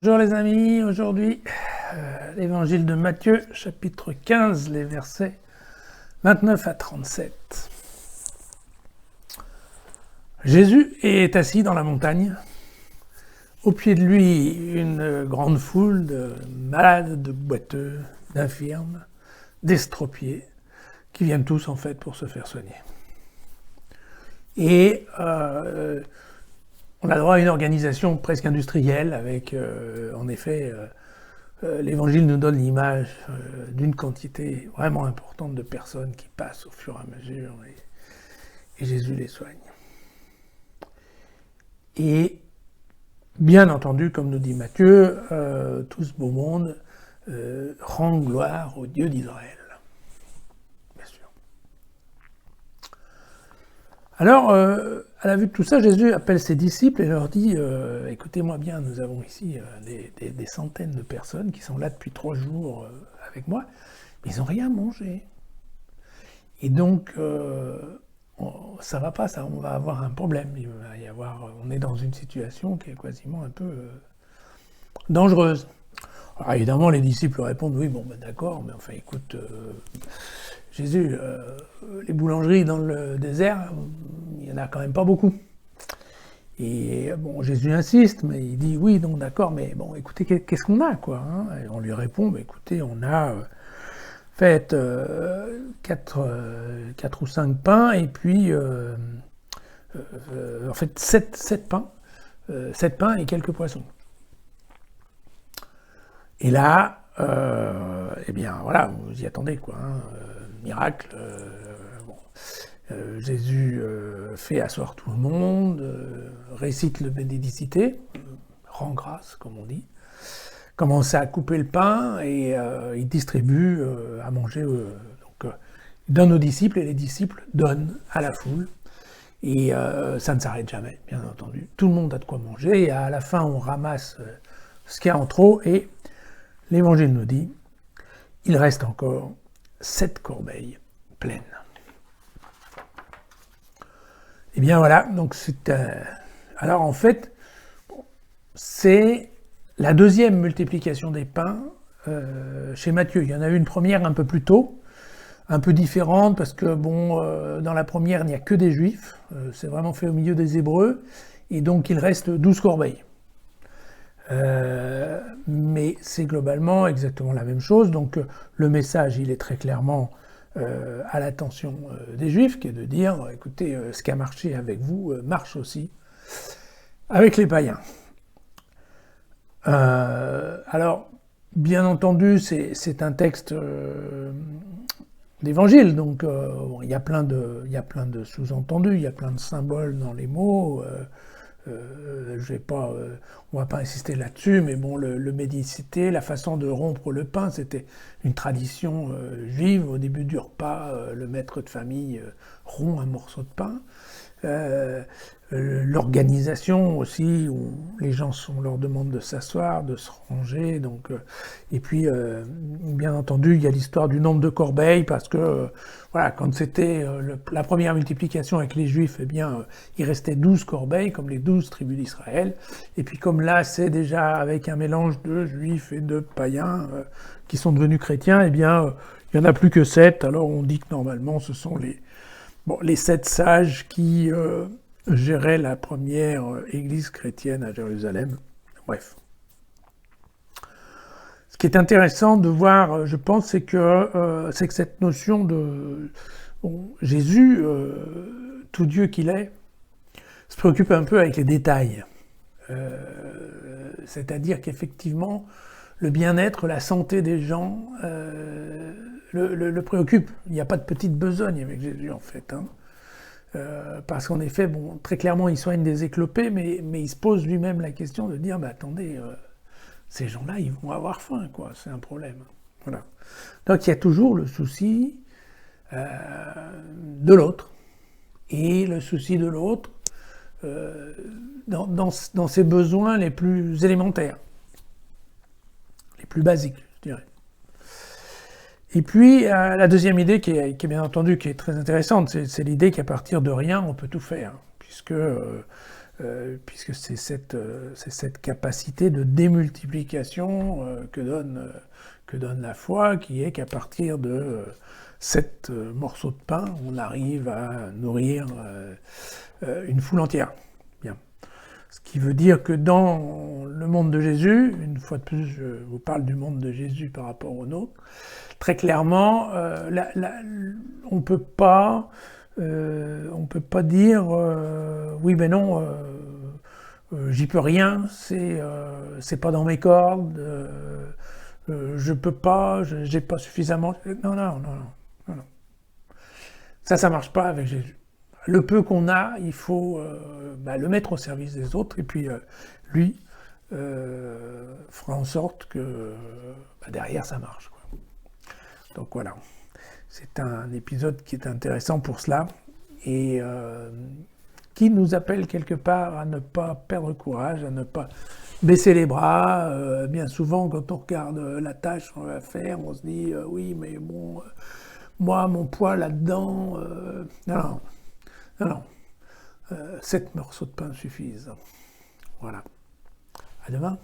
Bonjour les amis, aujourd'hui l'évangile de Matthieu, chapitre 15, les versets 29 à 37. Jésus est assis dans la montagne. Au pied de lui, une grande foule de malades, de boiteux, d'infirmes, d'estropiés, qui viennent tous en fait pour se faire soigner. Et on a droit à une organisation presque industrielle avec, en effet, l'Évangile nous donne l'image d'une quantité vraiment importante de personnes qui passent au fur et à mesure et Jésus les soigne. Et bien entendu, comme nous dit Matthieu, tout ce beau monde rend gloire au Dieu d'Israël. Bien sûr. Alors, à la vue de tout ça, Jésus appelle ses disciples et leur dit « Écoutez-moi bien, nous avons ici des centaines de personnes qui sont là depuis 3 jours avec moi, mais ils n'ont rien mangé. Et donc, ça va pas, ça, on va avoir un problème. Il va y avoir, on est dans une situation qui est quasiment un peu dangereuse. » Alors évidemment, les disciples répondent « Oui, bon, ben d'accord, mais enfin, écoute, Jésus, les boulangeries dans le désert, il n'y en a quand même pas beaucoup. » Et bon, Jésus insiste, mais il dit « Oui, donc d'accord, mais bon, écoutez, qu'est-ce qu'on a, quoi hein ?» Et on lui répond bah, « Écoutez, on a fait 4 ou 5 pains, et puis, en fait, 7 pains, 7 pains et quelques poissons. » Et là, eh bien, voilà, vous y attendez, quoi. Hein, miracle. Jésus fait asseoir tout le monde, récite le Bénédicité, rend grâce, comme on dit, commence à couper le pain et il distribue à manger. Donc, il donne aux disciples et les disciples donnent à la foule. Et ça ne s'arrête jamais, bien entendu. Tout le monde a de quoi manger et à la fin, on ramasse ce qu'il y a en trop et l'Évangile nous dit, il reste encore 7 corbeilles pleines. Et bien voilà, donc c'est... alors en fait, c'est la deuxième multiplication des pains chez Matthieu. Il y en a eu une première un peu plus tôt, un peu différente, parce que bon, dans la première, il n'y a que des Juifs, c'est vraiment fait au milieu des Hébreux, et donc il reste 12 corbeilles. Mais c'est globalement exactement la même chose, donc le message il est très clairement à l'attention des Juifs, qui est de dire écoutez, ce qui a marché avec vous marche aussi avec les païens. Alors, bien entendu, c'est un texte d'évangile, donc bon, il y a plein de sous-entendus, il y a plein de symboles dans les mots. On va pas insister là-dessus, mais bon, le Bénédicité, la façon de rompre le pain, c'était une tradition juive. Au début du repas, le maître de famille rompt un morceau de pain. L'organisation aussi, où les gens, on leur demande de s'asseoir, de se ranger. Donc, et puis, bien entendu, il y a l'histoire du nombre de corbeilles, parce que voilà, quand c'était la première multiplication avec les Juifs, eh bien, il restait 12 corbeilles, comme les 12 tribus d'Israël. Et puis comme là, c'est déjà avec un mélange de Juifs et de païens qui sont devenus chrétiens, eh bien, il n'y en a plus que 7. Alors on dit que normalement, ce sont les 7 sages qui géraient la première église chrétienne à Jérusalem. Bref. Ce qui est intéressant de voir, je pense, c'est que cette notion de Jésus, tout Dieu qu'il est, se préoccupe un peu avec les détails. C'est-à-dire qu'effectivement, le bien-être, la santé des gens le préoccupe. Il n'y a pas de petite besogne avec Jésus, en fait. Hein. Parce qu'en effet, bon, très clairement, il soigne des éclopés, mais il se pose lui-même la question de dire, bah, attendez, ces gens-là, ils vont avoir faim, quoi. C'est un problème. Voilà. Donc, il y a toujours le souci de l'autre. Et le souci de l'autre, dans ses besoins les plus élémentaires, les plus basiques, je dirais. Et puis, la deuxième idée qui est bien entendu qui est très intéressante, c'est l'idée qu'à partir de rien, on peut tout faire, puisque puisque c'est cette capacité de démultiplication que donne la foi, qui est qu'à partir de 7 morceaux de pain, on arrive à nourrir une foule entière. Bien. Ce qui veut dire que dans le monde de Jésus, une fois de plus, je vous parle du monde de Jésus par rapport au nôtre, très clairement, on ne peut pas dire oui, ben non, j'y peux rien, c'est pas dans mes cordes, je peux pas, j'ai pas suffisamment. Non, non, non, non, non. Ça marche pas avec Jésus. Le peu qu'on a, il faut le mettre au service des autres, et puis lui fera en sorte que derrière ça marche, quoi. Donc voilà, c'est un épisode qui est intéressant pour cela, et qui nous appelle quelque part à ne pas perdre courage, à ne pas baisser les bras. Bien souvent, quand on regarde la tâche qu'on va faire, on se dit oui, mais bon, moi, mon poids là-dedans, non, non, non. 7 morceaux de pain suffisent. Voilà. À demain.